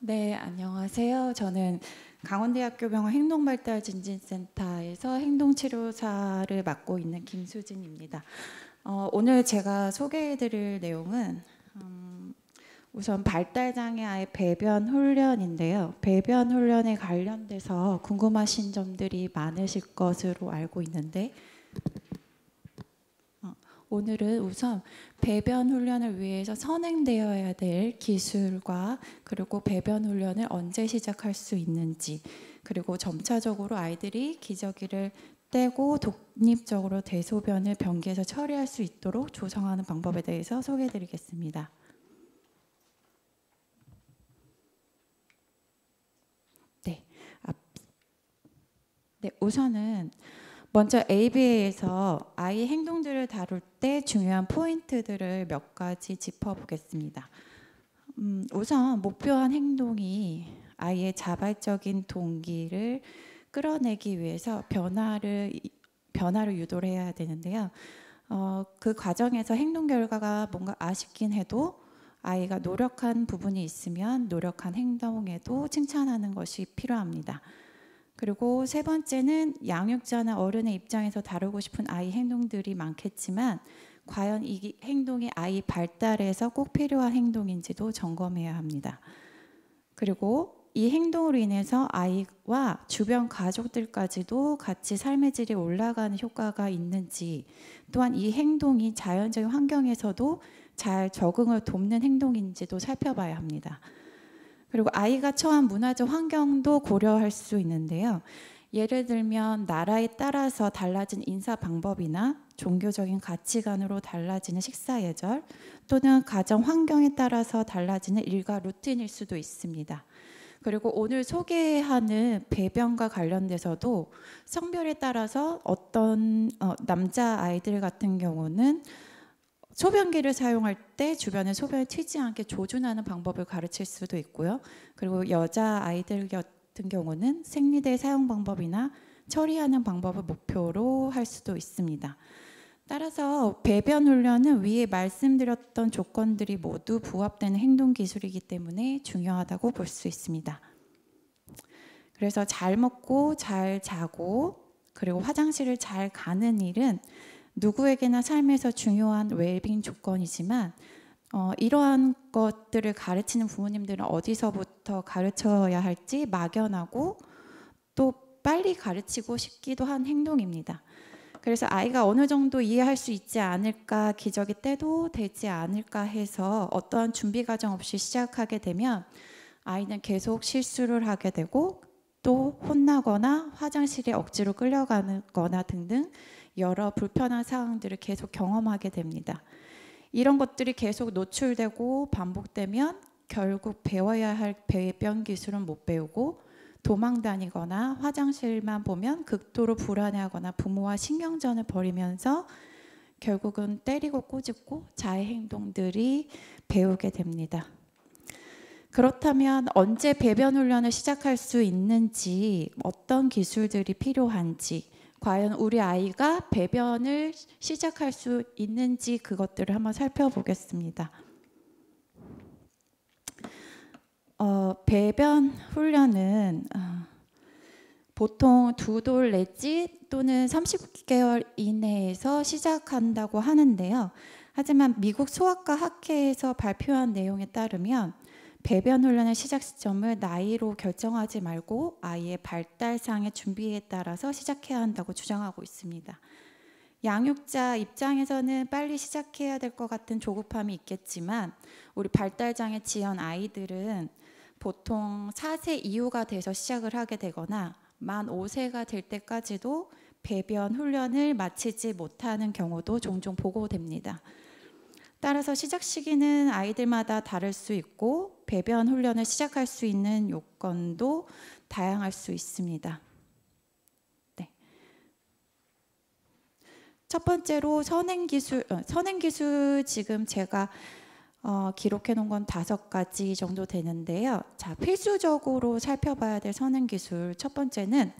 네, 안녕하세요. 저는 강원대학교 병원 행동발달진진센터에서 행동치료사를 맡고 있는 김수진입니다. 오늘 제가 소개해드릴 내용은 우선 발달장애 아이 배변 훈련인데요. 배변 훈련에 관련돼서 궁금하신 점들이 많으실 것으로 알고 있는데 오늘은 우선 배변 훈련을 위해서 선행되어야 될 기술과 그리고 배변 훈련을 언제 시작할 수 있는지, 그리고 점차적으로 아이들이 기저귀를 떼고 독립적으로 대소변을 변기에서 처리할 수 있도록 조성하는 방법에 대해서 소개해 드리겠습니다. 네, 우선은 먼저 ABA에서 아이 행동들을 다룰 때 중요한 포인트들을 몇 가지 짚어보겠습니다. 우선 목표한 행동이 아이의 자발적인 동기를 끌어내기 위해서 변화를 유도를 해야 되는데요. 그 과정에서 행동 결과가 뭔가 아쉽긴 해도 아이가 노력한 부분이 있으면 노력한 행동에도 칭찬하는 것이 필요합니다. 그리고 세 번째는 양육자나 어른의 입장에서 다루고 싶은 아이 행동들이 많겠지만 과연 이 행동이 아이 발달에서 꼭 필요한 행동인지도 점검해야 합니다. 그리고 이 행동으로 인해서 아이와 주변 가족들까지도 같이 삶의 질이 올라가는 효과가 있는지, 또한 이 행동이 자연적인 환경에서도 잘 적응을 돕는 행동인지도 살펴봐야 합니다. 그리고 아이가 처한 문화적 환경도 고려할 수 있는데요. 예를 들면 나라에 따라서 달라진 인사 방법이나 종교적인 가치관으로 달라지는 식사 예절, 또는 가정 환경에 따라서 달라지는 일과 루틴일 수도 있습니다. 그리고 오늘 소개하는 배변과 관련돼서도 성별에 따라서 어떤 남자 아이들 같은 경우는 소변기를 사용할 때 주변에 소변이 튀지 않게 조준하는 방법을 가르칠 수도 있고요. 그리고 여자 아이들 같은 경우는 생리대 사용 방법이나 처리하는 방법을 목표로 할 수도 있습니다. 따라서 배변 훈련은 위에 말씀드렸던 조건들이 모두 부합되는 행동 기술이기 때문에 중요하다고 볼 수 있습니다. 그래서 잘 먹고 잘 자고 그리고 화장실을 잘 가는 일은 누구에게나 삶에서 중요한 웰빙 조건이지만 이러한 것들을 가르치는 부모님들은 어디서부터 가르쳐야 할지 막연하고 또 빨리 가르치고 싶기도 한 행동입니다. 그래서 아이가 어느 정도 이해할 수 있지 않을까, 기저귀 떼도 되지 않을까 해서 어떠한 준비 과정 없이 시작하게 되면 아이는 계속 실수를 하게 되고 또 혼나거나 화장실에 억지로 끌려가거나 등등 여러 불편한 상황들을 계속 경험하게 됩니다. 이런 것들이 계속 노출되고 반복되면 결국 배워야 할 배변 기술은 못 배우고 도망 다니거나 화장실만 보면 극도로 불안해하거나 부모와 신경전을 벌이면서 결국은 때리고 꼬집고 자해 행동들이 배우게 됩니다. 그렇다면 언제 배변 훈련을 시작할 수 있는지, 어떤 기술들이 필요한지, 과연 우리 아이가 배변을 시작할 수 있는지 그것들을 한번 살펴보겠습니다. 배변 훈련은 보통 2돌 내지 또는 30개월 이내에서 시작한다고 하는데요. 하지만 미국 소아과 학회에서 발표한 내용에 따르면 배변 훈련의 시작 시점을 나이로 결정하지 말고 아이의 발달상의 준비에 따라서 시작해야 한다고 주장하고 있습니다. 양육자 입장에서는 빨리 시작해야 될 것 같은 조급함이 있겠지만 우리 발달장애 지연 아이들은 보통 4세 이후가 돼서 시작을 하게 되거나 만 5세가 될 때까지도 배변 훈련을 마치지 못하는 경우도 종종 보고됩니다. 따라서 시작 시기는 아이들마다 다를 수 있고 배변 훈련을 시작할 수 있는 요건도 다양할 수 있습니다. 네. 첫 번째로 선행기술 지금 제가 기록해 놓은 건 5가지 정도 되는데요. 자, 필수적으로 살펴봐야 될 선행기술 첫 번째는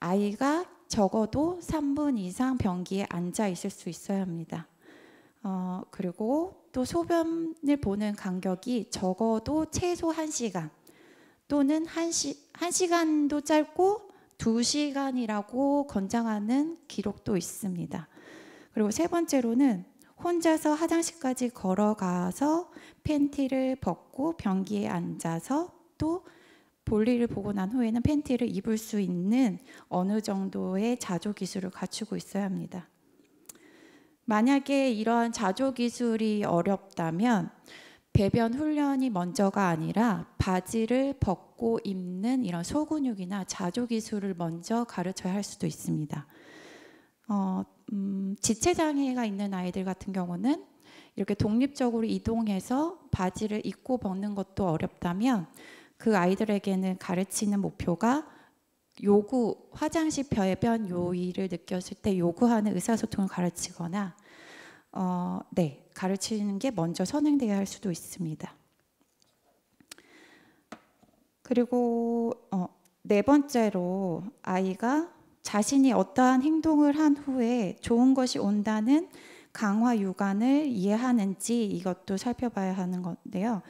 아이가 적어도 3분 이상 변기에 앉아 있을 수 있어야 합니다. 그리고 또 소변을 보는 간격이 적어도 최소 1시간 또는 1시간도 짧고 2시간이라고 권장하는 기록도 있습니다. 그리고 세 번째로는 혼자서 화장실까지 걸어가서 팬티를 벗고 변기에 앉아서 또 볼일을 보고 난 후에는 팬티를 입을 수 있는 어느 정도의 자조 기술을 갖추고 있어야 합니다. 만약에 이러한 자조 기술이 어렵다면 배변 훈련이 먼저가 아니라 바지를 벗고 입는 이런 소근육이나 자조 기술을 먼저 가르쳐야 할 수도 있습니다. 지체장애가 있는 아이들 같은 경우는 이렇게 독립적으로 이동해서 바지를 입고 벗는 것도 어렵다면 그 아이들에게는 가르치는 목표가 화장실 배변 요의를 느꼈을 때 요구하는 의사소통을 가르치거나 가르치는 게 먼저 선행되어야 할 수도 있습니다. 그리고 네 번째로 아이가 자신이 어떠한 행동을 한 후에 좋은 것이 온다는 강화 유관을 이해하는지 이것도 살펴봐야 하는 건데요.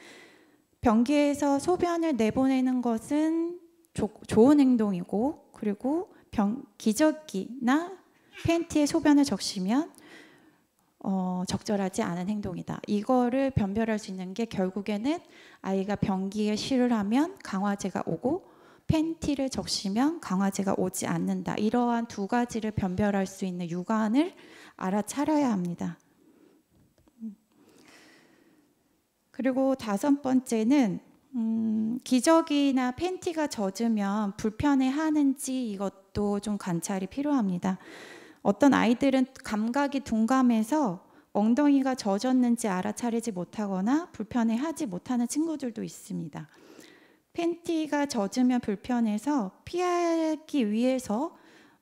변기에서 소변을 내보내는 것은 좋은 행동이고, 그리고 기저귀나 팬티에 소변을 적시면 적절하지 않은 행동이다. 이거를 변별할 수 있는 게 결국에는 아이가 변기에 쉬를 하면 강화제가 오고 팬티를 적시면 강화제가 오지 않는다. 이러한 두 가지를 변별할 수 있는 유관을 알아차려야 합니다. 그리고 다섯 번째는 기저귀나 팬티가 젖으면 불편해하는지 이것도 좀 관찰이 필요합니다. 어떤 아이들은 감각이 둔감해서 엉덩이가 젖었는지 알아차리지 못하거나 불편해하지 못하는 친구들도 있습니다. 팬티가 젖으면 불편해서 피하기 위해서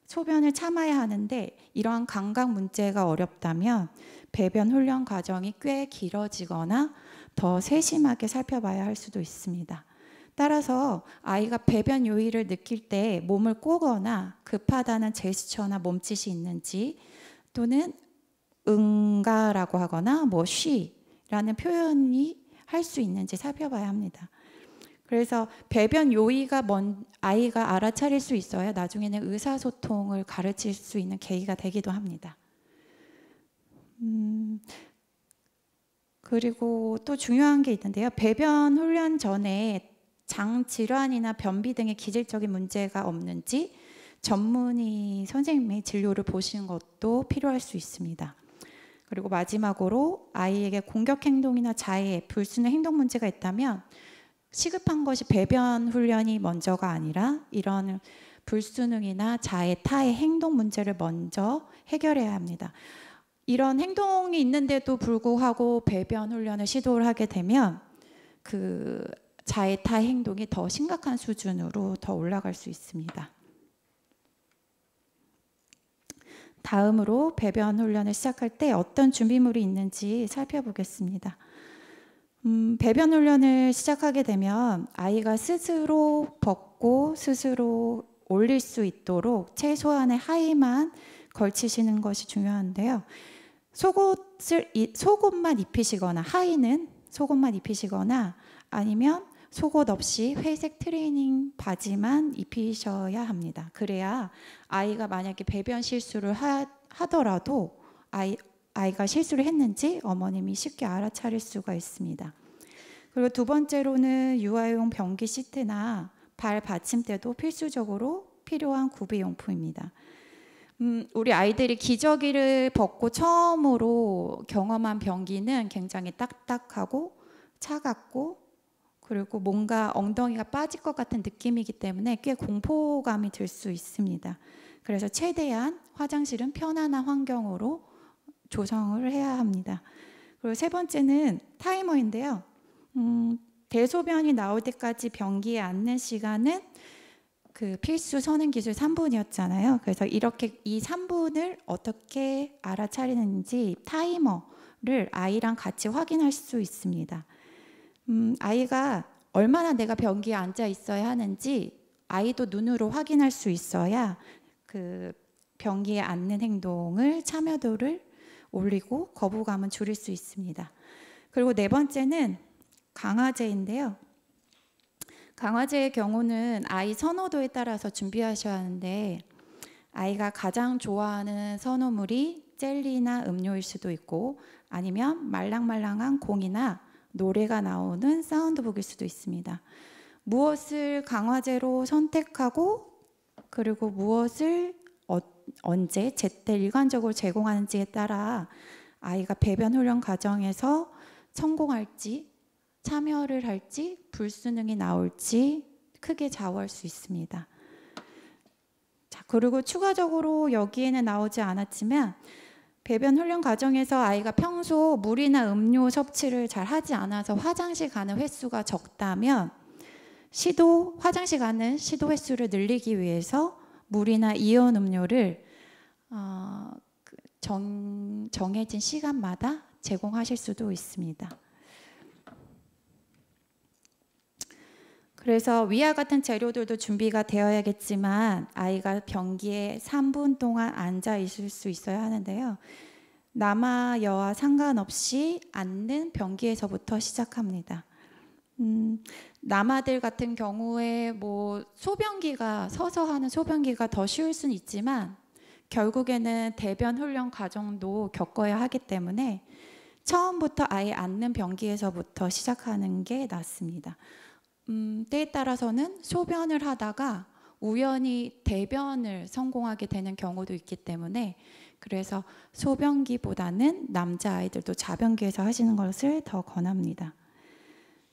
소변을 참아야 하는데 이러한 감각 문제가 어렵다면 배변 훈련 과정이 꽤 길어지거나 더 세심하게 살펴봐야 할 수도 있습니다. 따라서 아이가 배변 요의를 느낄 때 몸을 꼬거나 급하다는 제스처나 몸짓이 있는지 또는 응가라고 하거나 쉬라는 표현이 할 수 있는지 살펴봐야 합니다. 그래서 배변 요의가 아이가 알아차릴 수 있어야 나중에는 의사소통을 가르칠 수 있는 계기가 되기도 합니다. 그리고 또 중요한 게 있는데요. 배변 훈련 전에 장 질환이나 변비 등의 기질적인 문제가 없는지 전문의 선생님의 진료를 보시는 것도 필요할 수 있습니다. 그리고 마지막으로 아이에게 공격 행동이나 자해, 불순의 행동 문제가 있다면 시급한 것이 배변 훈련이 먼저가 아니라 이런 불순응이나 자해, 타해 행동 문제를 먼저 해결해야 합니다. 이런 행동이 있는데도 불구하고 배변 훈련을 시도를 하게 되면 그 자해, 타해 행동이 더 심각한 수준으로 더 올라갈 수 있습니다. 다음으로 배변 훈련을 시작할 때 어떤 준비물이 있는지 살펴보겠습니다. 배변 훈련을 시작하게 되면 아이가 스스로 벗고 스스로 올릴 수 있도록 최소한의 하의만 걸치시는 것이 중요한데요. 속옷만 입히시거나 하의는 속옷만 입히시거나 아니면 속옷 없이 회색 트레이닝 바지만 입히셔야 합니다. 그래야 아이가 만약에 배변 실수를 하더라도 아이가 실수를 했는지 어머님이 쉽게 알아차릴 수가 있습니다. 그리고 두 번째로는 유아용 변기 시트나 발 받침대도 필수적으로 필요한 구비용품입니다. 우리 아이들이 기저귀를 벗고 처음으로 경험한 변기는 굉장히 딱딱하고 차갑고 그리고 뭔가 엉덩이가 빠질 것 같은 느낌이기 때문에 꽤 공포감이 들 수 있습니다. 그래서 최대한 화장실은 편안한 환경으로 조성을 해야 합니다. 그리고 세 번째는 타이머인데요. 대소변이 나올 때까지 변기에 앉는 시간은 그 필수 선행 기술 3분이었잖아요. 그래서 이렇게 이 3분을 어떻게 알아차리는지 타이머를 아이랑 같이 확인할 수 있습니다. 아이가 얼마나 내가 변기에 앉아 있어야 하는지 아이도 눈으로 확인할 수 있어야 그 변기에 앉는 행동을 참여도를 올리고 거부감은 줄일 수 있습니다. 그리고 네 번째는 강화제인데요. 강화제의 경우는 아이 선호도에 따라서 준비하셔야 하는데 아이가 가장 좋아하는 선호물이 젤리나 음료일 수도 있고 아니면 말랑말랑한 공이나 노래가 나오는 사운드북일 수도 있습니다. 무엇을 강화제로 선택하고 그리고 무엇을 언제 제때 일관적으로 제공하는지에 따라 아이가 배변 훈련 과정에서 성공할지 참여를 할지 불수능이 나올지 크게 좌우할 수 있습니다. 자, 그리고 추가적으로 여기에는 나오지 않았지만 배변 훈련 과정에서 아이가 평소 물이나 음료 섭취를 잘 하지 않아서 화장실 가는 횟수가 적다면 화장실 가는 시도 횟수를 늘리기 위해서 물이나 이온 음료를 정해진 시간마다 제공하실 수도 있습니다. 그래서 위와 같은 재료들도 준비가 되어야겠지만 아이가 변기에 3분 동안 앉아 있을 수 있어야 하는데요. 남아 여와 상관없이 앉는 변기에서부터 시작합니다. 남아들 같은 경우에 뭐 소변기가 서서 하는 소변기가 더 쉬울 수는 있지만 결국에는 대변 훈련 과정도 겪어야 하기 때문에 처음부터 아예 앉는 변기에서부터 시작하는 게 낫습니다. 때에 따라서는 소변을 하다가 우연히 대변을 성공하게 되는 경우도 있기 때문에 그래서 소변기보다는 남자아이들도 자변기에서 하시는 것을 더 권합니다.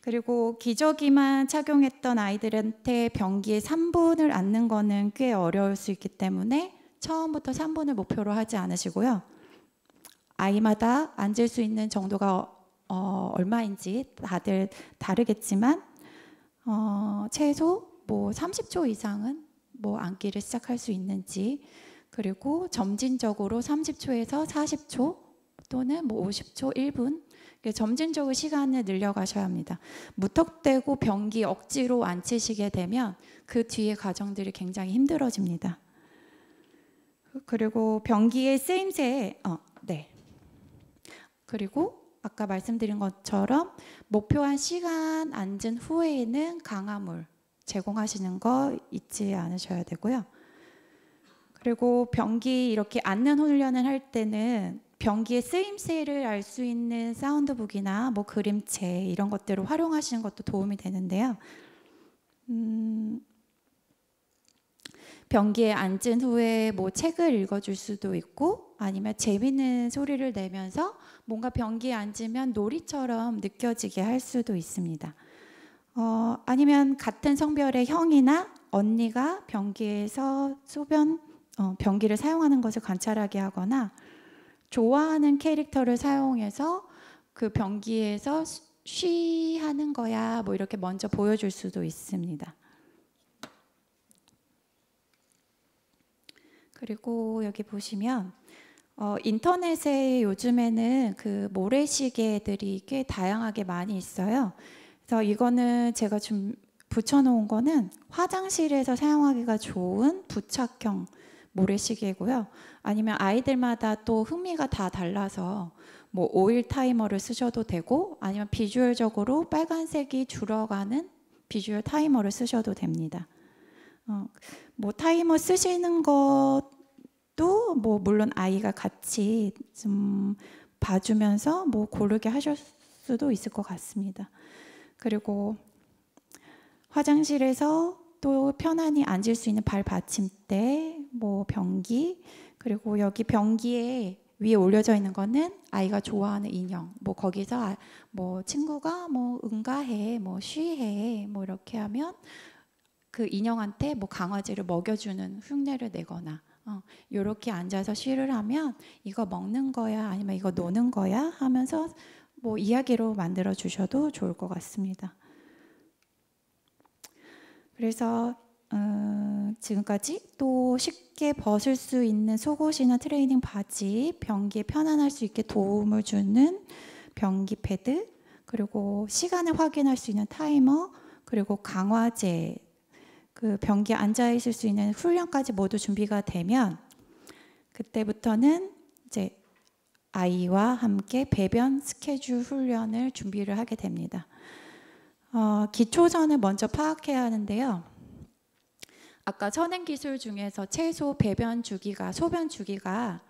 그리고 기저귀만 착용했던 아이들한테 변기에 3분을 앉는 거는 꽤 어려울 수 있기 때문에 처음부터 3분을 목표로 하지 않으시고요. 아이마다 앉을 수 있는 정도가 얼마인지 다들 다르겠지만 최소 뭐 30초 이상은 뭐 앉기를 시작할 수 있는지 그리고 점진적으로 30초에서 40초 또는 뭐 50초, 1분 점진적으로 시간을 늘려가셔야 합니다. 무턱대고 변기 억지로 앉히시게 되면 그 뒤에 과정들이 굉장히 힘들어집니다. 그리고 변기의 쓰임새, 그리고 아까 말씀드린 것처럼 목표한 시간 앉은 후에는 강화물 제공하시는 거 잊지 않으셔야 되고요. 그리고 변기 이렇게 앉는 훈련을 할 때는 변기의 쓰임새를 알 수 있는 사운드북이나 뭐 그림체 이런 것들을 활용하시는 것도 도움이 되는데요. 변기에 앉은 후에 뭐 책을 읽어줄 수도 있고 아니면 재밌는 소리를 내면서 뭔가 변기에 앉으면 놀이처럼 느껴지게 할 수도 있습니다. 아니면 같은 성별의 형이나 언니가 변기에서 변기를 사용하는 것을 관찰하게 하거나 좋아하는 캐릭터를 사용해서 그 변기에서 쉬하는 거야 뭐 이렇게 먼저 보여줄 수도 있습니다. 그리고 여기 보시면 인터넷에 요즘에는 그 모래시계들이 꽤 다양하게 많이 있어요. 그래서 이거는 제가 좀 붙여놓은 거는 화장실에서 사용하기가 좋은 부착형 모래시계고요. 아니면 아이들마다 또 흥미가 다 달라서 뭐 오일 타이머를 쓰셔도 되고 아니면 비주얼적으로 빨간색이 줄어가는 비주얼 타이머를 쓰셔도 됩니다. 뭐 타이머 쓰시는 것도 뭐 물론 아이가 같이 좀 봐주면서 뭐 고르게 하실 수도 있을 것 같습니다. 그리고 화장실에서 또 편안히 앉을 수 있는 발 받침대, 뭐 변기, 그리고 여기 변기에 위에 올려져 있는 거는 아이가 좋아하는 인형. 뭐 거기서 뭐 친구가 뭐 응가해, 뭐 쉬해, 뭐 이렇게 하면 그 인형한테 뭐 강아지를 먹여주는 흉내를 내거나 이렇게 앉아서 쉬를 하면 이거 먹는 거야 아니면 이거 노는 거야 하면서 뭐 이야기로 만들어 주셔도 좋을 것 같습니다. 그래서 지금까지 또 쉽게 벗을 수 있는 속옷이나 트레이닝 바지, 변기에 편안할 수 있게 도움을 주는 변기 패드, 그리고 시간을 확인할 수 있는 타이머, 그리고 강화제, 그 변기에 앉아 있을 수 있는 훈련까지 모두 준비가 되면 그때부터는 이제 아이와 함께 배변 스케줄 훈련을 준비를 하게 됩니다. 기초선을 먼저 파악해야 하는데요. 아까 선행기술 중에서 최소 배변 주기가, 소변 주기가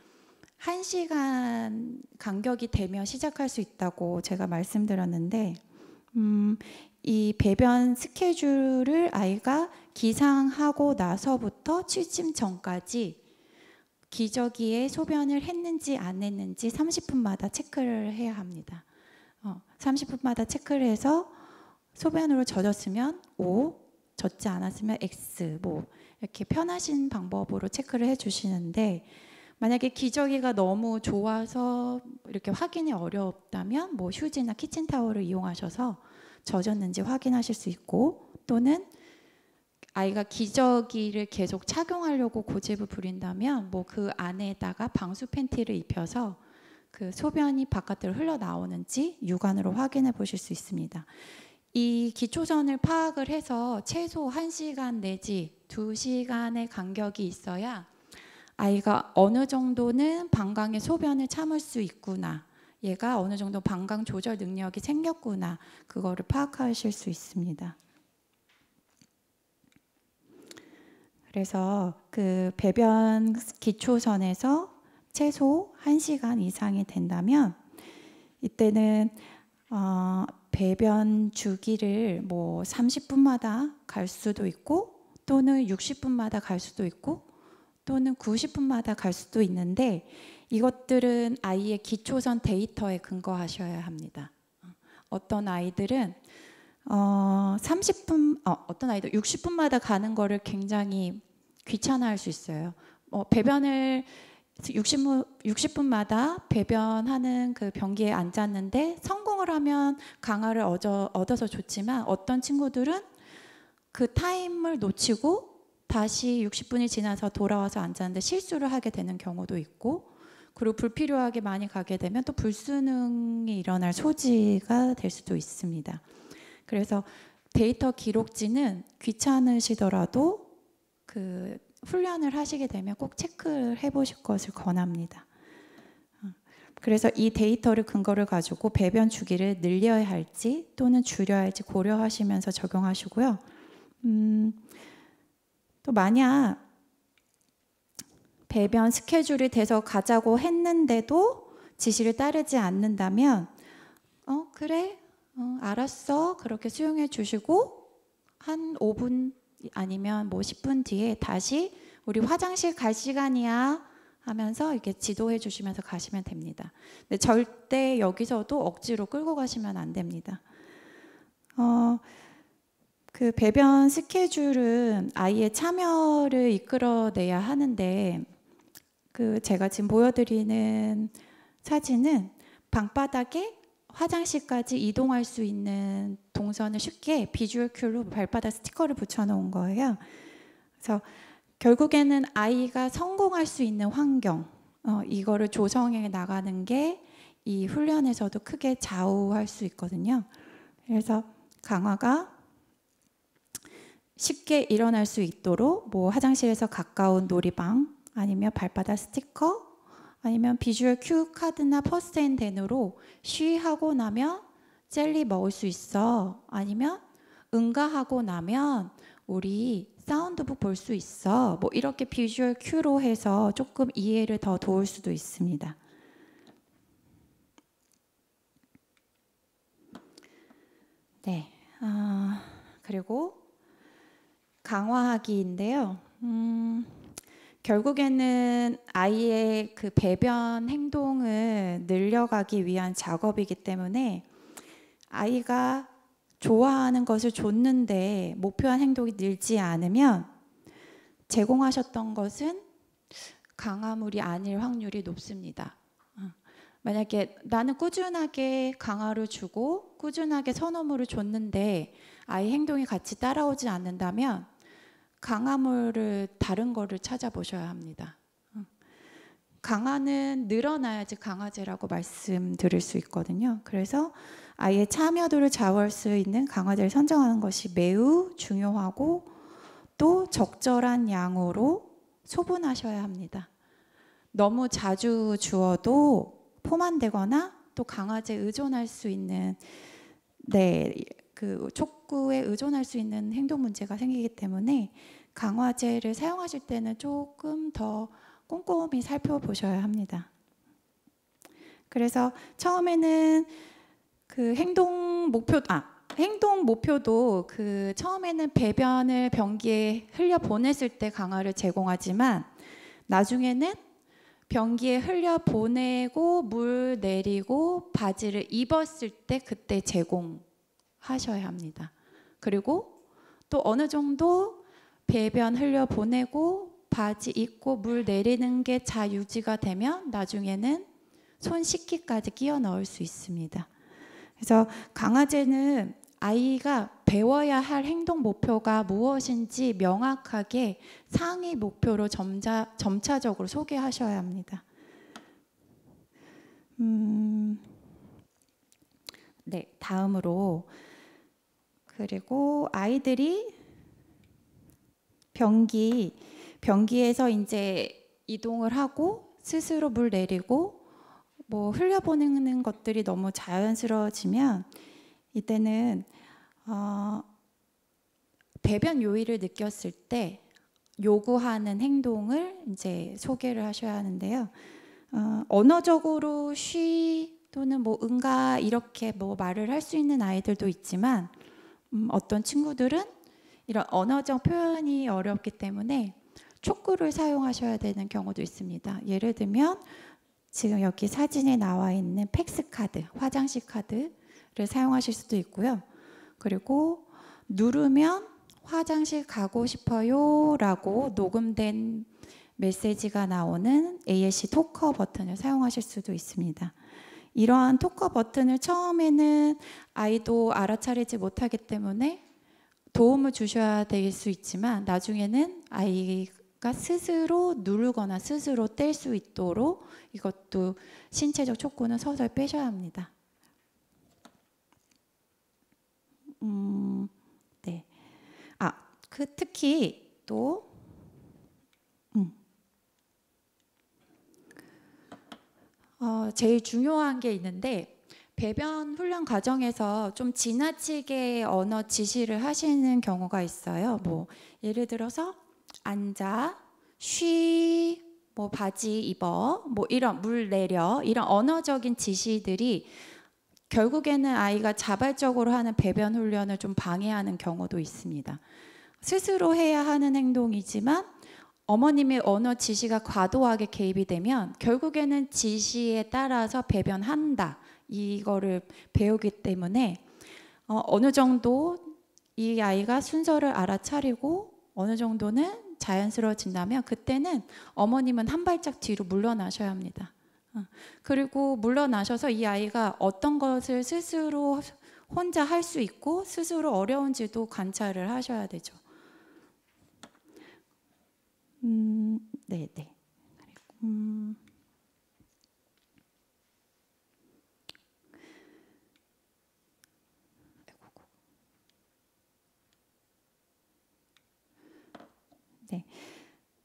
1시간 간격이 되면 시작할 수 있다고 제가 말씀드렸는데, 이 배변 스케줄을 아이가 기상하고 나서부터 취침 전까지 기저귀에 소변을 했는지 안 했는지 30분마다 체크를 해야 합니다. 30분마다 체크를 해서 소변으로 젖었으면 O, 젖지 않았으면 X, 뭐 이렇게 편하신 방법으로 체크를 해주시는데, 만약에 기저귀가 너무 좋아서 이렇게 확인이 어렵다면 뭐 휴지나 키친타월을 이용하셔서 젖었는지 확인하실 수 있고, 또는 아이가 기저귀를 계속 착용하려고 고집을 부린다면 뭐 그 안에다가 방수 팬티를 입혀서 그 소변이 바깥으로 흘러나오는지 육안으로 확인해 보실 수 있습니다. 이 기초선을 파악을 해서 최소 1시간 내지 2시간의 간격이 있어야 아이가 어느 정도는 방광의 소변을 참을 수 있구나, 얘가 어느 정도 방광 조절 능력이 생겼구나, 그거를 파악하실 수 있습니다. 그래서 그 배변 기초선에서 최소 1시간 이상이 된다면 이때는 배변 주기를 뭐 30분마다 갈 수도 있고, 또는 60분마다 갈 수도 있고, 또는 90분마다 갈 수도 있는데, 이것들은 아이의 기초선 데이터에 근거하셔야 합니다. 어떤 아이들은 어떤 아이들 60분마다 가는 거를 굉장히 귀찮아할 수 있어요. 배변을 60분마다 배변하는 그 변기에 앉았는데 성공을 하면 강화를 얻어서 좋지만, 어떤 친구들은 그 타임을 놓치고 다시 60분이 지나서 돌아와서 앉았는데 실수를 하게 되는 경우도 있고, 그리고 불필요하게 많이 가게 되면 또 불순응이 일어날 소지가 될 수도 있습니다. 그래서 데이터 기록지는 귀찮으시더라도 그 훈련을 하시게 되면 꼭 체크를 해보실 것을 권합니다. 그래서 이 데이터를 근거를 가지고 배변 주기를 늘려야 할지 또는 줄여야 할지 고려하시면서 적용하시고요. 또 만약 배변 스케줄이 돼서 가자고 했는데도 지시를 따르지 않는다면 그래? 알았어. 그렇게 수용해 주시고 한 5분 아니면 뭐 10분 뒤에 다시 우리 화장실 갈 시간이야 하면서 이렇게 지도해 주시면서 가시면 됩니다. 근데 절대 여기서도 억지로 끌고 가시면 안 됩니다. 그 배변 스케줄은 아이의 참여를 이끌어내야 하는데, 그 제가 지금 보여드리는 사진은 방바닥에 화장실까지 이동할 수 있는 동선을 쉽게 비주얼 큐로 발바닥 스티커를 붙여놓은 거예요. 그래서 결국에는 아이가 성공할 수 있는 환경, 이거를 조성해 나가는 게 이 훈련에서도 크게 좌우할 수 있거든요. 그래서 강화가 쉽게 일어날 수 있도록 뭐 화장실에서 가까운 놀이방, 아니면 발바닥 스티커, 아니면 비주얼 큐 카드나 퍼스트앤덴으로 쉬하고 나면 젤리 먹을 수 있어, 아니면 응가하고 나면 우리 사운드북 볼 수 있어, 뭐 이렇게 비주얼 큐로 해서 조금 이해를 더 도울 수도 있습니다. 네, 그리고 강화하기인데요. 결국에는 아이의 그 배변 행동을 늘려가기 위한 작업이기 때문에 아이가 좋아하는 것을 줬는데 목표한 행동이 늘지 않으면 제공하셨던 것은 강화물이 아닐 확률이 높습니다. 만약에 나는 꾸준하게 강화를 주고 꾸준하게 선호물을 줬는데 아이 행동이 같이 따라오지 않는다면 강화물을 다른 거를 찾아보셔야 합니다. 강화는 늘어나야지 강화제라고 말씀드릴 수 있거든요. 그래서 아이의 참여도를 좌우할 수 있는 강화제를 선정하는 것이 매우 중요하고, 또 적절한 양으로 소분하셔야 합니다. 너무 자주 주어도 포만되거나 또 강아지에 의존할 수 있는 그 촉구에 의존할 수 있는 행동 문제가 생기기 때문에 강화제를 사용하실 때는 조금 더 꼼꼼히 살펴보셔야 합니다. 그래서 처음에는 그 행동 목표도 그 처음에는 배변을 변기에 흘려 보냈을 때 강화를 제공하지만 나중에는 변기에 흘려 보내고 물 내리고 바지를 입었을 때 그때 제공하셔야 합니다. 그리고 또 어느 정도 배변 흘려 보내고 바지 입고 물 내리는 게 자유지가 되면 나중에는 손 씻기까지 끼워 넣을 수 있습니다. 그래서 강아지는 아이가 배워야 할 행동 목표가 무엇인지 명확하게 상위 목표로 점차적으로 소개하셔야 합니다. 네, 다음으로 그리고 아이들이 변기에서 이제 이동을 하고 스스로 물 내리고 뭐 흘려보내는 것들이 너무 자연스러워지면 이때는 배변 요일을 느꼈을 때 요구하는 행동을 이제 소개를 하셔야 하는데요. 언어적으로 쉬 또는 뭐 응가 이렇게 뭐 말을 할 수 있는 아이들도 있지만 어떤 친구들은 이런 언어적 표현이 어렵기 때문에 촉구를 사용하셔야 되는 경우도 있습니다. 예를 들면 지금 여기 사진에 나와 있는 팩스 카드, 화장실 카드를 사용하실 수도 있고요. 그리고 누르면 화장실 가고 싶어요 라고 녹음된 메시지가 나오는 ASC 토커 버튼을 사용하실 수도 있습니다. 이러한 토커 버튼을 처음에는 아이도 알아차리지 못하기 때문에 도움을 주셔야 될 수 있지만 나중에는 아이가 스스로 누르거나 스스로 뗄 수 있도록 이것도 신체적 촉구는 서서히 빼셔야 합니다. 네. 특히 또 제일 중요한 게 있는데 배변 훈련 과정에서 좀 지나치게 언어 지시를 하시는 경우가 있어요. 뭐 예를 들어서 앉아, 쉬, 뭐 바지 입어, 뭐 이런 물 내려 이런 언어적인 지시들이 결국에는 아이가 자발적으로 하는 배변 훈련을 좀 방해하는 경우도 있습니다. 스스로 해야 하는 행동이지만 어머님의 언어 지시가 과도하게 개입이 되면 결국에는 지시에 따라서 배변한다. 이거를 배우기 때문에 어느 정도 이 아이가 순서를 알아차리고 어느 정도는 자연스러워진다면 그때는 어머님은 한 발짝 뒤로 물러나셔야 합니다. 그리고 물러나셔서 이 아이가 어떤 것을 스스로 혼자 할 수 있고 스스로 어려운지도 관찰을 하셔야 되죠. 네네. 네.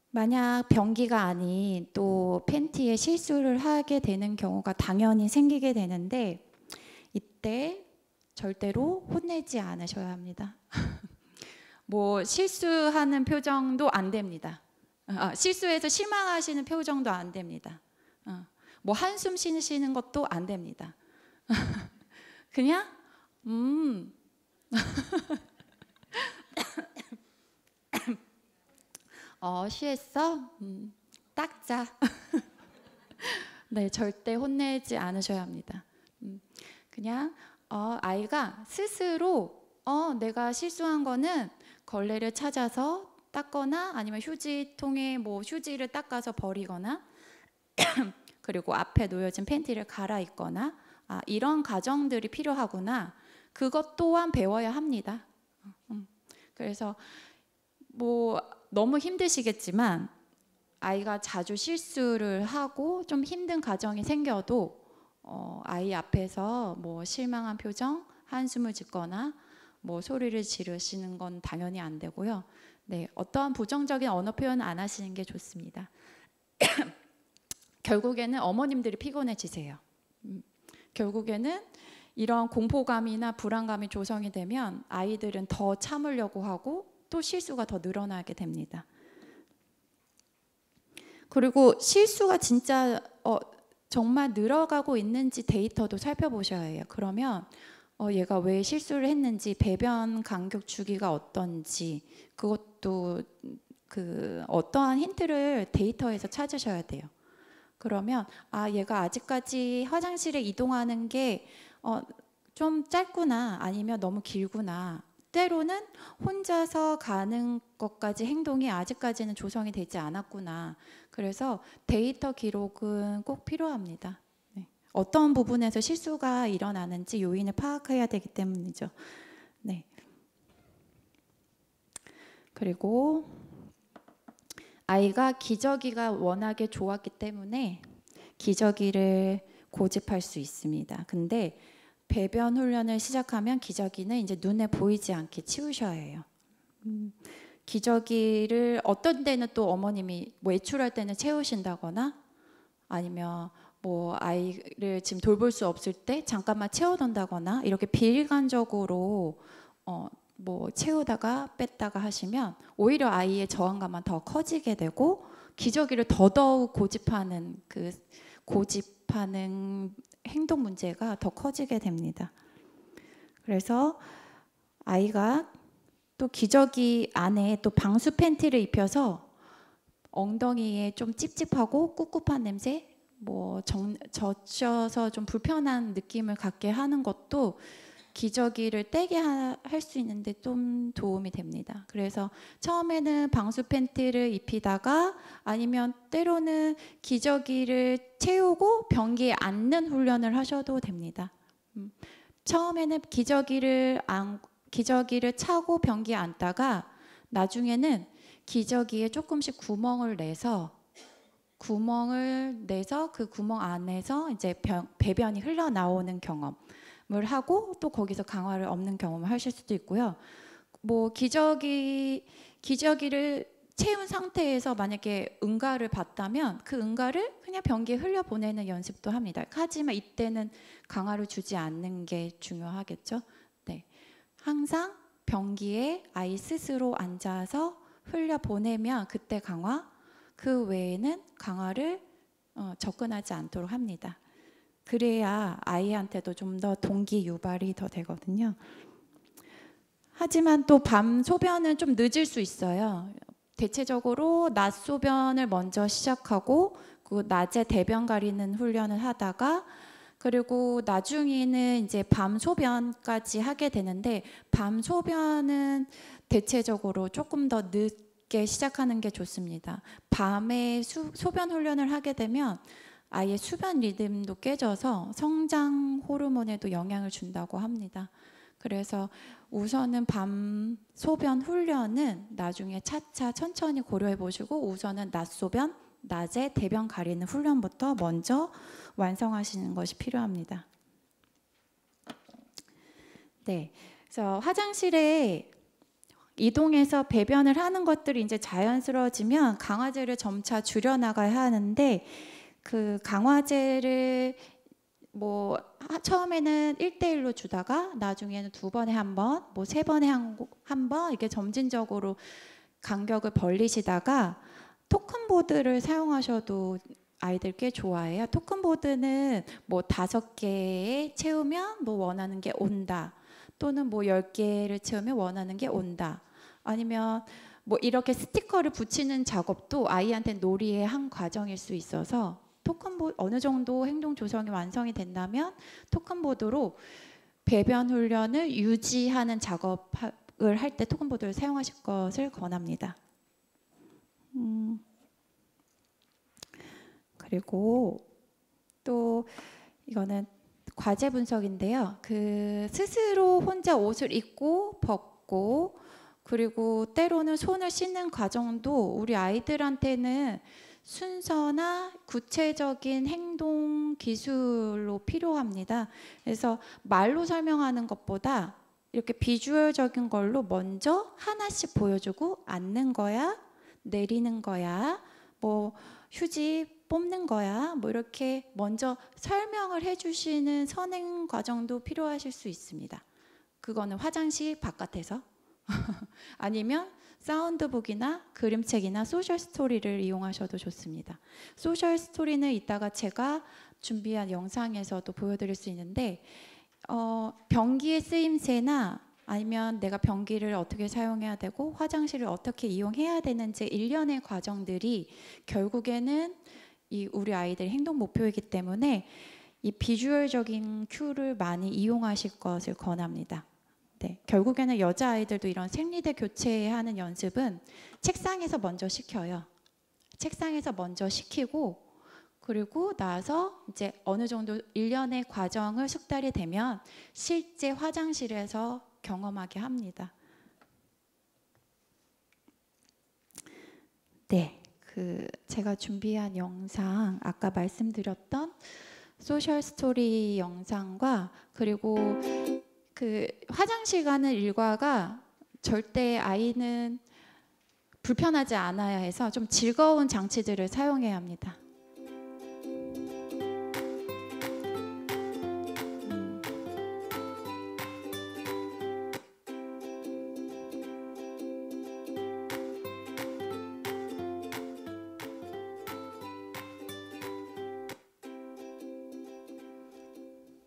만약 변기가 아닌 또 팬티에 실수를 하게 되는 경우가 당연히 생기게 되는데 이때 절대로 혼내지 않으셔야 합니다. 뭐 실수하는 표정도 안 됩니다. 실수해서 실망하시는 표정도 안 됩니다. 뭐 한숨 쉬시는 것도 안 됩니다. 그냥 쉬했어? 닦자. 네, 절대 혼내지 않으셔야 합니다. 그냥 아이가 스스로 내가 실수한 거는 걸레를 찾아서 닦거나 아니면 휴지통에 뭐 휴지를 닦아서 버리거나 그리고 앞에 놓여진 팬티를 갈아입거나 이런 과정들이 필요하구나. 그것 또한 배워야 합니다. 그래서 뭐 너무 힘드시겠지만 아이가 자주 실수를 하고 좀 힘든 과정이 생겨도 아이 앞에서 뭐 실망한 표정, 한숨을 짓거나 뭐 소리를 지르시는 건 당연히 안 되고요. 네, 어떠한 부정적인 언어 표현 안 하시는 게 좋습니다. 결국에는 어머님들이 피곤해지세요. 결국에는 이런 공포감이나 불안감이 조성이 되면 아이들은 더 참으려고 하고 또 실수가 더 늘어나게 됩니다. 그리고 실수가 진짜 정말 늘어가고 있는지 데이터도 살펴보셔야 해요. 그러면 얘가 왜 실수를 했는지, 배변 간격 주기가 어떤지, 그것도 어떠한 힌트를 데이터에서 찾으셔야 돼요. 그러면 얘가 아직까지 화장실에 이동하는 게 좀 짧구나, 아니면 너무 길구나, 때로는 혼자서 가는 것까지 행동이 아직까지는 조성이 되지 않았구나. 그래서 데이터 기록은 꼭 필요합니다. 네. 어떤 부분에서 실수가 일어나는지 요인을 파악해야 되기 때문이죠. 네. 그리고 아이가 기저귀가 워낙에 좋았기 때문에 기저귀를 고집할 수 있습니다. 근데 배변 훈련을 시작하면 기저귀는 이제 눈에 보이지 않게 치우셔야 해요. 기저귀를 어떤 때는 또 어머님이 외출할 때는 채우신다거나, 아니면 아이를 지금 돌볼 수 없을 때 잠깐만 채워둔다거나, 이렇게 비일관적으로 채우다가 뺐다가 하시면 오히려 아이의 저항감만 더 커지게 되고 기저귀를 더더욱 고집하는 행동 문제가 더 커지게 됩니다. 그래서 아이가 또 기저귀 안에 또 방수 팬티를 입혀서 엉덩이에 좀 찝찝하고 꿉꿉한 냄새, 젖혀서 좀 불편한 느낌을 갖게 하는 것도 기저귀를 떼게 할 수 있는데 좀 도움이 됩니다. 그래서 처음에는 방수 팬티를 입히다가, 아니면 때로는 기저귀를 채우고 변기에 앉는 훈련을 하셔도 됩니다. 처음에는 기저귀를 차고 변기에 앉다가 나중에는 기저귀에 조금씩 구멍을 내서 그 구멍 안에서 이제 배변이 흘러나오는 경험을 하고, 또 거기서 강화를 없는 경험을 하실 수도 있고요. 기저귀를 채운 상태에서 만약에 응가를 받다면 그 응가를 그냥 변기에 흘려보내는 연습도 합니다. 하지만 이때는 강화를 주지 않는 게 중요하겠죠. 네. 항상 변기에 아이 스스로 앉아서 흘려보내면 그때 강화, 그 외에는 강화를 접근하지 않도록 합니다. 그래야 아이한테도 좀 더 동기 유발이 더 되거든요. 하지만 또 밤 소변은 좀 늦을 수 있어요. 대체적으로 낮 소변을 먼저 시작하고 그 낮에 대변 가리는 훈련을 하다가, 그리고 나중에는 이제 밤 소변까지 하게 되는데, 밤 소변은 대체적으로 조금 더 늦게 시작하는 게 좋습니다. 밤에 소변 훈련을 하게 되면 아이의 수변 리듬도 깨져서 성장 호르몬에도 영향을 준다고 합니다. 그래서 우선은 밤 소변 훈련은 나중에 차차 천천히 고려해 보시고, 우선은 낮 소변, 낮에 대변 가리는 훈련부터 먼저 완성하시는 것이 필요합니다. 네, 그래서 화장실에 이동해서 배변을 하는 것들이 이제 자연스러워지면 강화제를 점차 줄여나가야 하는데, 그 강화제를 처음에는 1대1로 주다가 나중에는 2번에 한 번, 3번에 한 번 이렇게 점진적으로 간격을 벌리시다가 토큰보드를 사용하셔도 아이들 꽤 좋아해요. 토큰보드는 5개에 채우면 원하는 게 온다, 또는 10개를 채우면 원하는 게 온다, 아니면 이렇게 스티커를 붙이는 작업도 아이한테 놀이의 한 과정일 수 있어서, 어느 정도 행동 조성이 완성이 된다면 토큰보드로 배변 훈련을 유지하는 작업을 할 때 토큰보드를 사용하실 것을 권합니다. 그리고 또 이거는 과제 분석인데요. 스스로 혼자 옷을 입고 벗고, 그리고 때로는 손을 씻는 과정도 우리 아이들한테는 순서나 구체적인 행동 기술로 필요합니다. 그래서 말로 설명하는 것보다 이렇게 비주얼적인 걸로 먼저 하나씩 보여주고, 앉는 거야, 내리는 거야, 휴지 뽑는 거야. 뭐 이렇게 먼저 설명을 해주시는 선행 과정도 필요하실 수 있습니다. 그거는 화장실 바깥에서 아니면 사운드북이나 그림책이나 소셜 스토리를 이용하셔도 좋습니다. 소셜 스토리는 이따가 제가 준비한 영상에서도 보여드릴 수 있는데 변기의 쓰임새나 아니면 내가 변기를 어떻게 사용해야 되고 화장실을 어떻게 이용해야 되는지 일련의 과정들이 결국에는 이 우리 아이들의 행동 목표이기 때문에 이 비주얼적인 큐를 많이 이용하실 것을 권합니다. 네, 결국에는 여자아이들도 이런 생리대 교체하는 연습은 책상에서 먼저 시켜요. 책상에서 먼저 시키고 그리고 나서 이제 어느 정도 일련의 과정을 숙달이 되면 실제 화장실에서 경험하게 합니다. 네, 제가 준비한 영상 아까 말씀드렸던 소셜 스토리 영상과 그리고 화장실 가는 일과가 절대 아이는 불편하지 않아야 해서 좀 즐거운 장치들을 사용해야 합니다.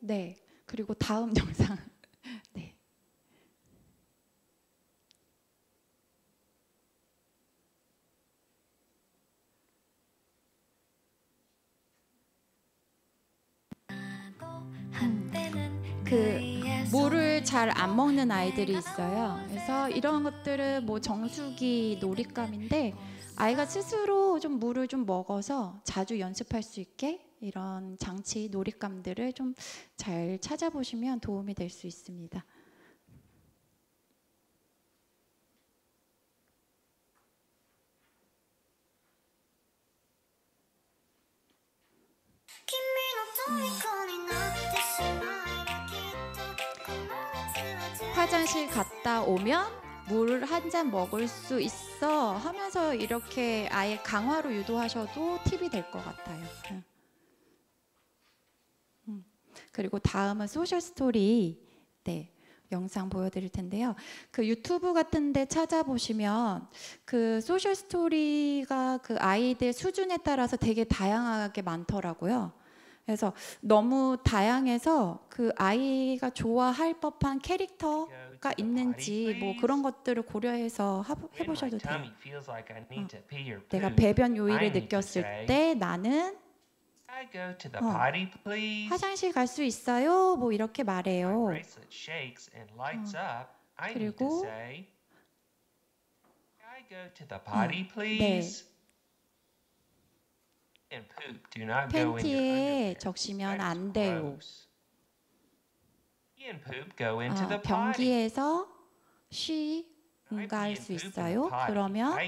네, 그리고 다음 영상. 네. 물을 잘 안 먹는 아이들이 있어요. 그래서 이런 것들은 뭐 정수기, 놀잇감인데 아이가 스스로 좀 물을 좀 먹어서 자주 연습할 수 있게 이런 장치, 놀잇감들을 좀 잘 찾아보시면 도움이 될 수 있습니다. 화장실 갔다 오면 물 한 잔 먹을 수 있어 하면서 이렇게 아예 강화로 유도하셔도 팁이 될 것 같아요. 그리고 다음은 소셜 스토리 영상 보여드릴 텐데요. 유튜브 같은 데 찾아보시면 소셜 스토리가 아이들 수준에 따라서 되게 다양하게 많더라고요. 그래서 너무 다양해서 아이가 좋아할 법한 캐릭터가 있는지 뭐 그런 것들을 고려해서 해보셔도 돼요. 내가 배변 요일을 느꼈을 때 나는 화장실 갈 수 있어요? 뭐 이렇게 말해요. 그리고 팬티에 적시면 안 돼요. 변기에서 응가할 수 있어요? 그러면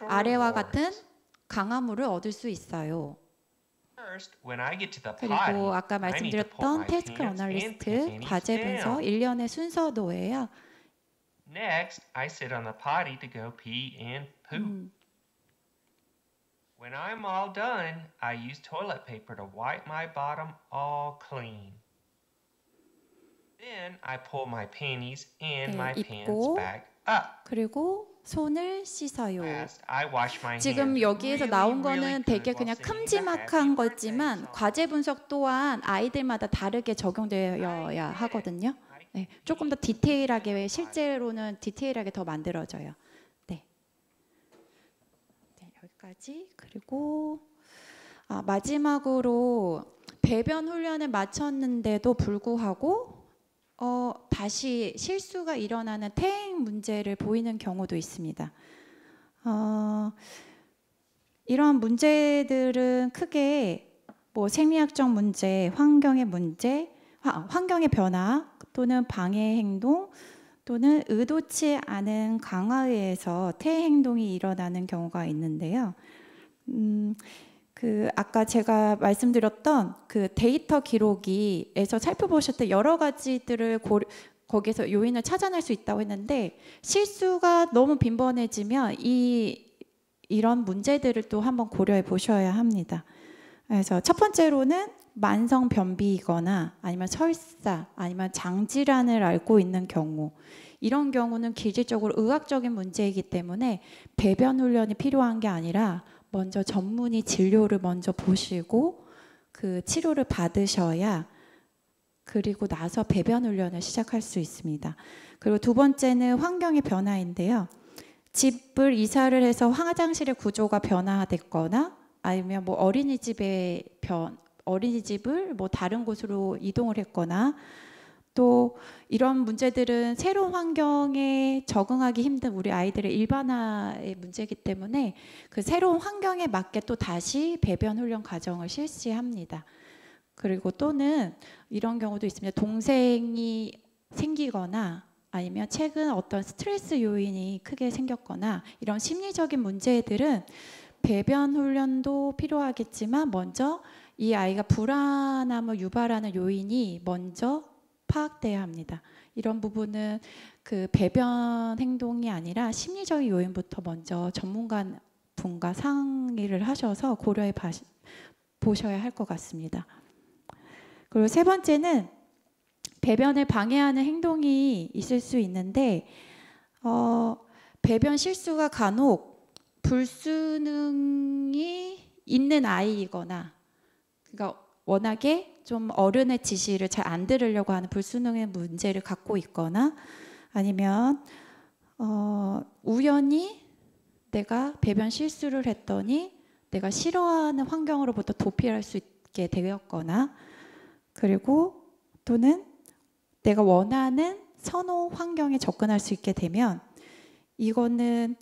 아래와 같은 강화물을 얻을 수 있어요. 그리고 아까 말씀드렸던 태스크 어널리스트, 과제 분석, 일련의 순서도예요. Next, I sit on the potty to go pee and poop. When I'm all done, I use toilet paper to wipe my bottom all clean. Then I pull my panties and my pants back up. 그리고 손을 씻어요. I wash my hands 지금 여기에서 나온 really 거는 good 되게 while 그냥 singing the 큼지막한 happy 거지만 birthday 과제 분석 또한 아이들마다 다르게 적용되어야 하거든요. 네, 조금 더 디테일하게, 실제로는 디테일하게 더 만들어져요. 네, 여기까지. 그리고 마지막으로 배변 훈련을 마쳤는데도 불구하고 다시 실수가 일어나는 퇴행 문제를 보이는 경우도 있습니다. 이러한 문제들은 크게 뭐 생리학적 문제, 환경의 문제, 환경의 변화 또는 방해 행동 또는 의도치 않은 강화에 의해서 퇴행 행동이 일어나는 경우가 있는데요. 아까 제가 말씀드렸던 데이터 기록에서 살펴보셨을 때 여러 가지들을 거기에서 요인을 찾아낼 수 있다고 했는데 실수가 너무 빈번해지면 이 이런 문제들을 또 한번 고려해 보셔야 합니다. 그래서 첫 번째로는 만성 변비이거나 아니면 설사 아니면 장질환을 앓고 있는 경우, 이런 경우는 기질적으로 의학적인 문제이기 때문에 배변 훈련이 필요한 게 아니라 먼저 전문의 진료를 먼저 보시고 그 치료를 받으셔야 그리고 나서 배변 훈련을 시작할 수 있습니다. 그리고 두 번째는 환경의 변화인데요. 집을 이사를 해서 화장실의 구조가 변화됐거나 아니면 뭐 어린이집을 뭐 다른 곳으로 이동을 했거나, 또 이런 문제들은 새로운 환경에 적응하기 힘든 우리 아이들의 일반화의 문제이기 때문에 그 새로운 환경에 맞게 또 다시 배변 훈련 과정을 실시합니다. 그리고 또는 이런 경우도 있습니다. 동생이 생기거나 아니면 최근 어떤 스트레스 요인이 크게 생겼거나 이런 심리적인 문제들은 배변 훈련도 필요하겠지만 먼저 이 아이가 불안함을 유발하는 요인이 먼저 파악돼야 합니다. 이런 부분은 그 배변 행동이 아니라 심리적인 요인부터 먼저 전문가 분과 상의를 하셔서 고려해 보셔야 할 것 같습니다. 그리고 세 번째는 배변을 방해하는 행동이 있을 수 있는데 배변 실수가 간혹 불수능이 있는 아이이거나, 그러니까 워낙에 좀 어른의 지시를 잘 안 들으려고 하는 불수능의 문제를 갖고 있거나, 아니면 우연히 내가 배변 실수를 했더니 내가 싫어하는 환경으로부터 도피할 수 있게 되었거나, 그리고 또는 내가 원하는 선호 환경에 접근할 수 있게 되면 이거는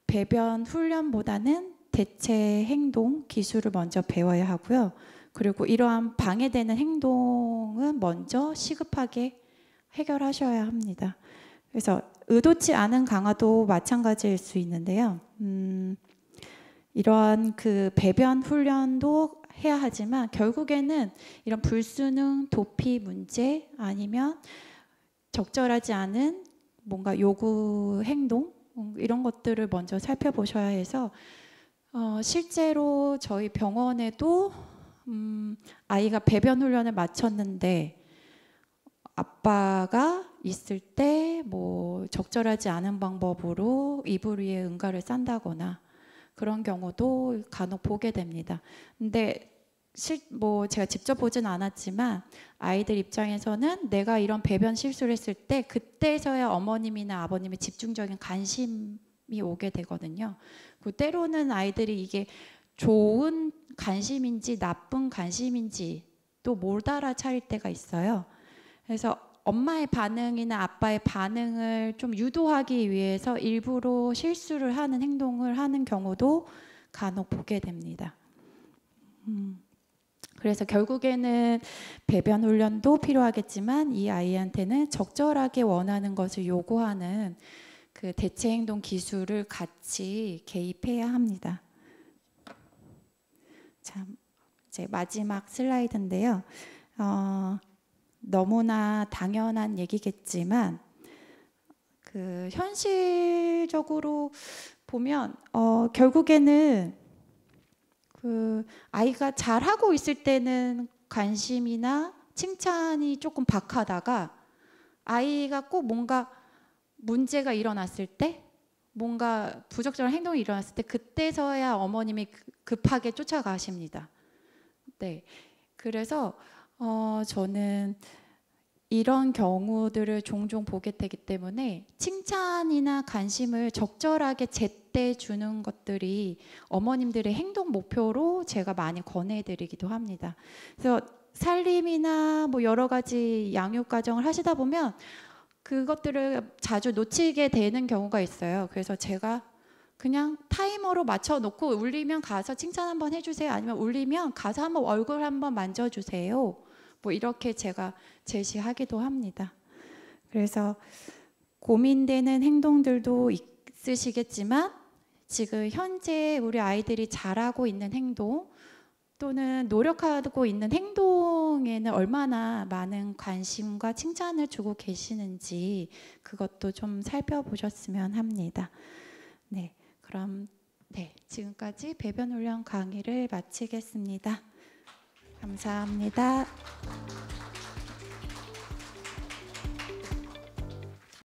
배변 훈련보다는 대체 행동 기술을 먼저 배워야 하고요. 그리고 이러한 방해되는 행동은 먼저 시급하게 해결하셔야 합니다. 그래서 의도치 않은 강화도 마찬가지일 수 있는데요. 이러한 그 배변 훈련도 해야 하지만 결국에는 이런 불수능, 도피 문제 아니면 적절하지 않은 뭔가 요구 행동, 이런 것들을 먼저 살펴보셔야 해서 실제로 저희 병원에도 아이가 배변 훈련을 마쳤는데 아빠가 있을 때 뭐 적절하지 않은 방법으로 이불 위에 응가를 싼다거나 그런 경우도 간혹 보게 됩니다. 근데 뭐 제가 직접 보진 않았지만 아이들 입장에서는 내가 이런 배변 실수를 했을 때 그때서야 어머님이나 아버님의 집중적인 관심이 오게 되거든요. 그 때로는 아이들이 이게 좋은 관심인지 나쁜 관심인지 또 못 알아차릴 때가 있어요. 그래서 엄마의 반응이나 아빠의 반응을 좀 유도하기 위해서 일부러 실수를 하는 행동을 하는 경우도 간혹 보게 됩니다. 그래서 결국에는 배변 훈련도 필요하겠지만 이 아이한테는 적절하게 원하는 것을 요구하는 그 대체 행동 기술을 같이 개입해야 합니다. 자, 이제 마지막 슬라이드인데요. 너무나 당연한 얘기겠지만 그 현실적으로 보면 결국에는 그 아이가 잘하고 있을 때는 관심이나 칭찬이 조금 박하다가 아이가 꼭 뭔가 문제가 일어났을 때, 뭔가 부적절한 행동이 일어났을 때 그때서야 어머님이 급하게 쫓아가십니다. 네, 그래서 저는 이런 경우들을 종종 보게 되기 때문에 칭찬이나 관심을 적절하게 제때 주는 것들이 어머님들의 행동 목표로 제가 많이 권해드리기도 합니다. 그래서 살림이나 뭐 여러 가지 양육 과정을 하시다 보면 그것들을 자주 놓치게 되는 경우가 있어요. 그래서 제가 그냥 타이머로 맞춰놓고 울리면 가서 칭찬 한번 해주세요. 아니면 울리면 가서 한번 얼굴 한번 만져주세요. 뭐 이렇게 제가 제시하기도 합니다. 그래서 고민되는 행동들도 있으시겠지만 지금 현재 우리 아이들이 잘하고 있는 행동 또는 노력하고 있는 행동에는 얼마나 많은 관심과 칭찬을 주고 계시는지 그것도 좀 살펴보셨으면 합니다. 네, 그럼 네, 지금까지 배변 훈련 강의를 마치겠습니다. 감사합니다.